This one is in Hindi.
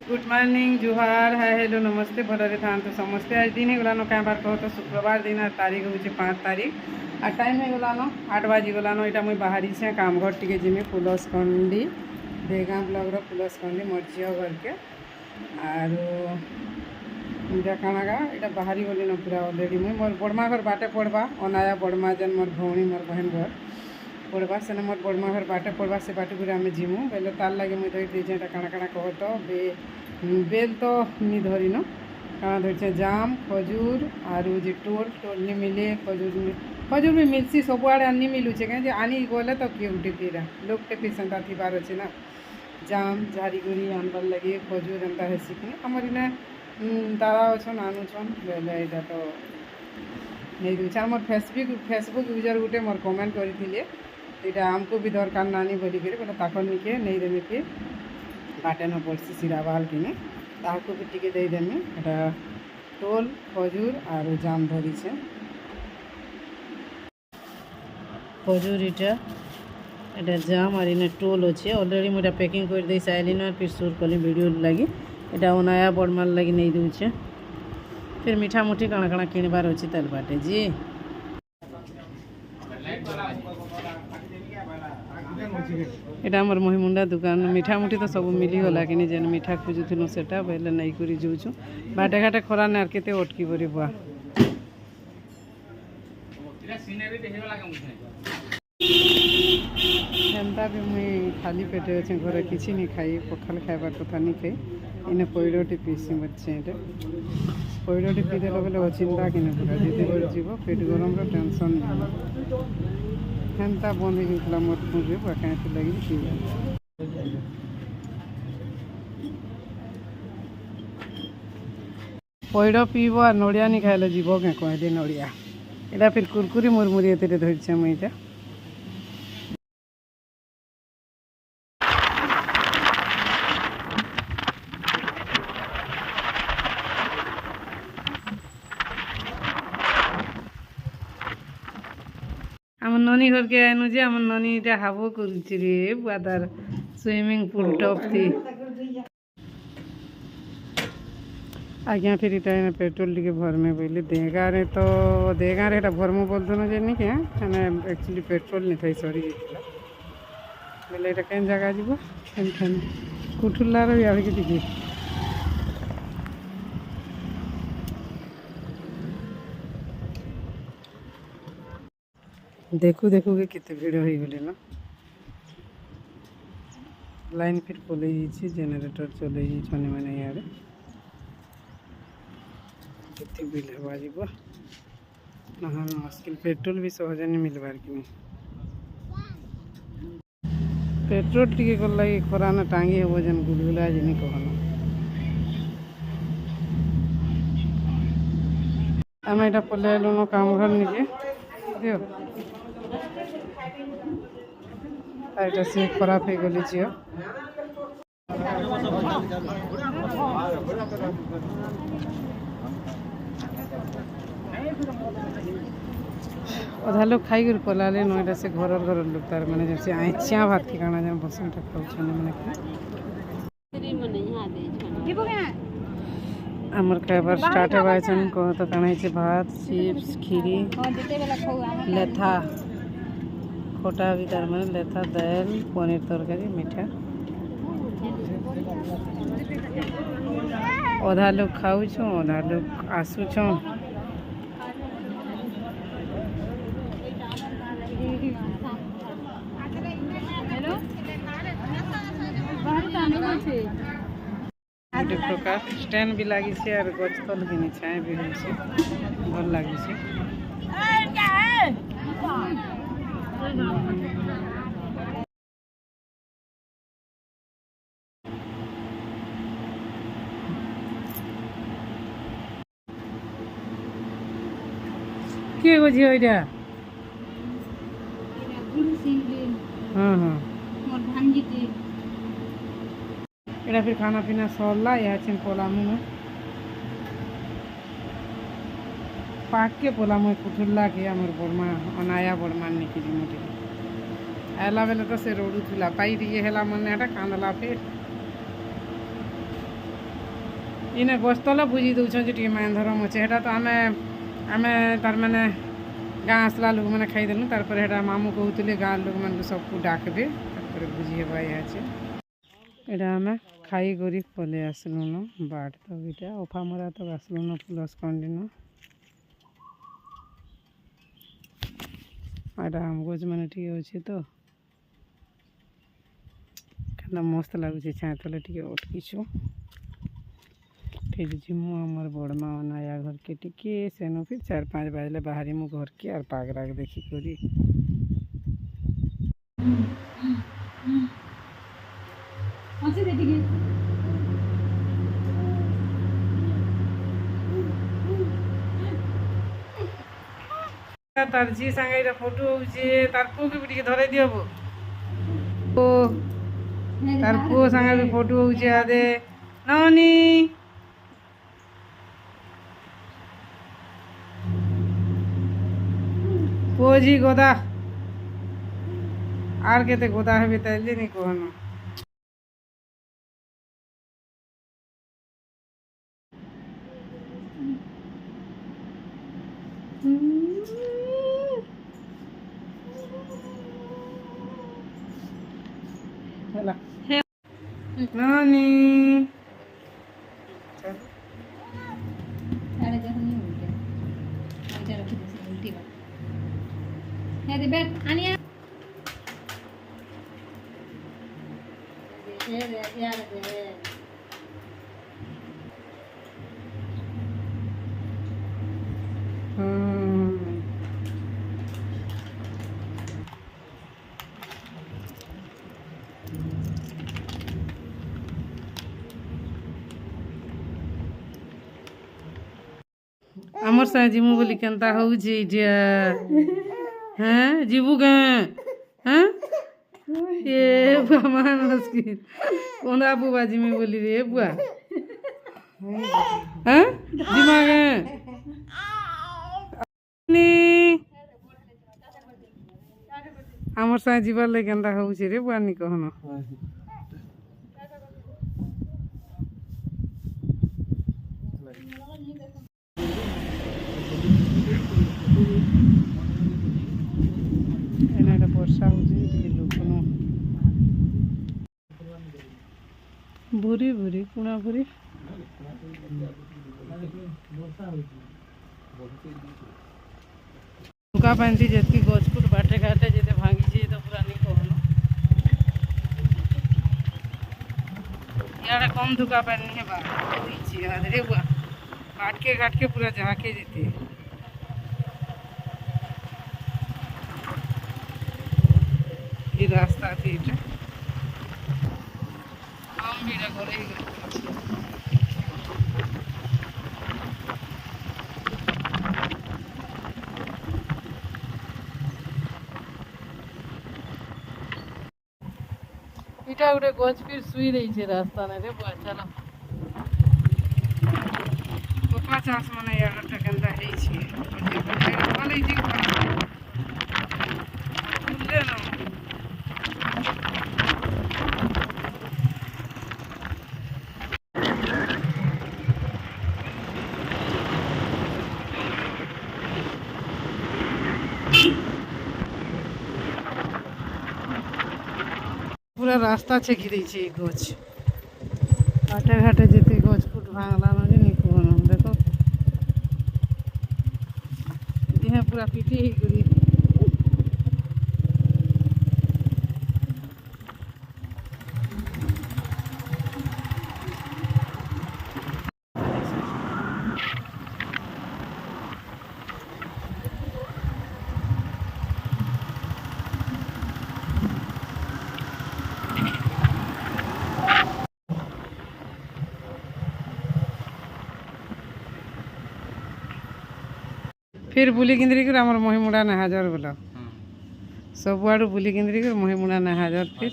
गुड मॉर्निंग जुहार हाय हेलो नमस्ते भलरे था तो समस्ते आज दिन होगलान क्या बार कह तो शुक्रवार दिन और तारीख हूँ 5 तारीख और टाइम होगलान 8 बाजिगलान यहाँ मुझे बाहरी से काम घर टी जी पुलसकंडी देगाँ ब्लॉक पुलसकंडी मोर झील घर के आर इटा काणागा इटा बाहरी गली न पूरा अलरेडी मुझे मोर बड़मा घर बाटे पड़वा अनाया बड़मा जेन मोर भौणी मोर बहन घर पड़वा सेने मोर बड़मा घर बाटे पड़वा से बाटे पूरा आम जीमु बेले तार लगे मुझे धरी देचे काଣା काଣା कह तो बेल तो नि धरिन काଣା धरछे जाम खजूर आरु जे टोल टोल नि मिले खजूर भी मिलसी सबुआड़े नि मिलुचे कहीं आनी गले तो किए टिपीरा लोक टेपी सेंता थीबार अच्छे ना जाम झारीगुड़ी आनबार लगे खजूर एंता हेसी कि आमर इने दादा अच्छन आनुछन बेले यहाँ तो नहीं दूचे मोर फेसबुक यूजर गोटे मोर कमेंट करते यहाँ आमको भी दरकार नानी बोलिक बोले ताकन निके नहीं देमी कि बाटे न पड़सी सिरा बाल किने ताको भी टिके दे देमी यहाँ टोल खजूर और जाम धरी से खजूर इटा जाम और इन टोल अच्छे अलरेडी मुझे पैकिंग कर दे सारी ना फिर सुर कली वीडियो लगी यहाँ अनाया बड़माल लगी नहीं दूचे फिर मीठा मुठी काଣା काଣା किणबार अच्छे ताल बाटे जी यहाँ आम महिमुंडा दुकान मीठा मुठी तो सब मिलीगला कि जेन मीठा खोजुलु से बोले नहीं कर जाऊँ बाटे घाटे खरा ने के अटकी पड़े बुआ एंता भी मुई खाली पेटे अच्छे घर किसी नहीं खाई पखाल खाइबार कथा नहीं खाई इन्हें पैड़टी पीसी बच्चे ये पैड़टी पीदेल बोले अचिंता कि पूरा जिदे जीव पेट गरम टेंशन हेन्ता बंद होता मोर मुझे कहीं लगे पी पैड़ पीब और नड़िया नहीं खाइले जीव क्या कहले नड़िया यहाँ फिर कुरकुरी मुरमुरी ये धरछे मुझे आम ननी घर के आनु जे आम ननी इटा हाबो करुछि रे बुआ तार स्विमिंग पूल टॉप थी आज्ञा फिर इटा पेट्रोल टिके भरमे बोले देगारे तो देगारे एटा भरमु बोलथनो जे नि के माने एक्चुअली पेट्रोल नि थई सरी गेला बोले एटा केन जगह जीवो एनथन कुठुलार यार के टिके देखू देखू के कितने भीड़ हो गले ना लाइन फिर पलि जेनेटर चले मैंने यार कितनी बिल हवा जीव ना मुश्किल पेट्रोल भी सहज नहीं मिलबार कि पेट्रोल टी गला खरा ना टांगी हम जेन गुलगुला जिन कहन आम यहाँ पलैलुन काम घर निके दियो এটা সে খারাপ হয়ে গেল ঝিও अधा लोग खाई कर पलाले नईटा से घर लोग तार मैंने जैसे आइचिया भात के खाना जब बसन खाऊँ मैंने आमर खाइबार स्टार्ट होबाइछन कह तो काना भात चिप्स खीरी लेथा खोटा भी तार मैंने लेथा दाल पनीर तरकारी मीठा अधा लोग खाऊ अधा लोग आसुच गोटे प्रकार स्टैंड भी लगी और गच तल के छाए भी भल लगे किए गो झील यहाँ हाँ हाँ यहाँ फिर खाना पीना सरला यहाँ पोलामु में पाक के पोलामु कुठुल्ला के आम बड़मा अनाया बड़मान निकली मोटे आला बेले तो से रोडू थुला पाई दिए हेला मन कांदला फिर इने गछ तले बुझी दौछन जे टिके मान धरम अच्छे हेटा तो आमे आमे तार माने गाँ आसला लोक मैंने खाईदेलु तार हेटा मामू कहते गाँ लोक मान सबको डाकबे तार बुझी हेबा यहाँ से एटा आमे खाई करी पले आसलु न बाट तो इटा अफा मरा तक आसलु न प्लस कंटिन्यू आटा आम गज मैंने टी अच्छे तो क्या मस्त लगुच छाँ तले टी अटकीचु फिर जिमु आमर बड़मा नया घर के टिके सेनु फिर 4-5 बजले बाहरी मु घर के और पागरा के देखी करी तार झी सांगे फोटो होचे तार पु के टिके धरे दियबो ओ तार पु सांगे भी फोटो होचे आदे नानी पुओजी गोदा आर केते गोदा हेबे ताइले नि कहनो हेला नानी अरे जखन नहीं उल्टे उल्टे रखी दे उल्टी बात है दे बैठ आनिया दे यार दे आमर सा जिमु बोली केनता होउची इडिया हैं जीबू गे हैं ए बुआ मान मुश्किल कोंदा बुआ जिमी बोली रे बुआ हैं जिमा गे नी आमर सा जीवार ले केनता होउची रे बुआ नी कहनो वर्षा हो भूरी भूरी कुणा भूरी धुका पानी जी गजपुर बाटे घाटे जे भांगी तो पूरा नहीं कहनो यार कम धुका पानी है अरे बुआ घाट के पूरा झाके देते ये रास्ता थी हम भी घरे इटा गोटे गज फिर शुई रही रास्ता ना रे बुआ चलो पप्पा चाष मैंने यार केन्ता पूरा रास्ता छेकी दी गज घाटे घाटे जेते गज फुट भांगला ना नहीं कहनो देखो देह पूरा पीटी ही गरी फिर बुली किंद्री कर आमर महिमुड़ा ना हाजर बोला सब आड़ू बुली किंद्री कर महिमुड़ा ना हाजर फिर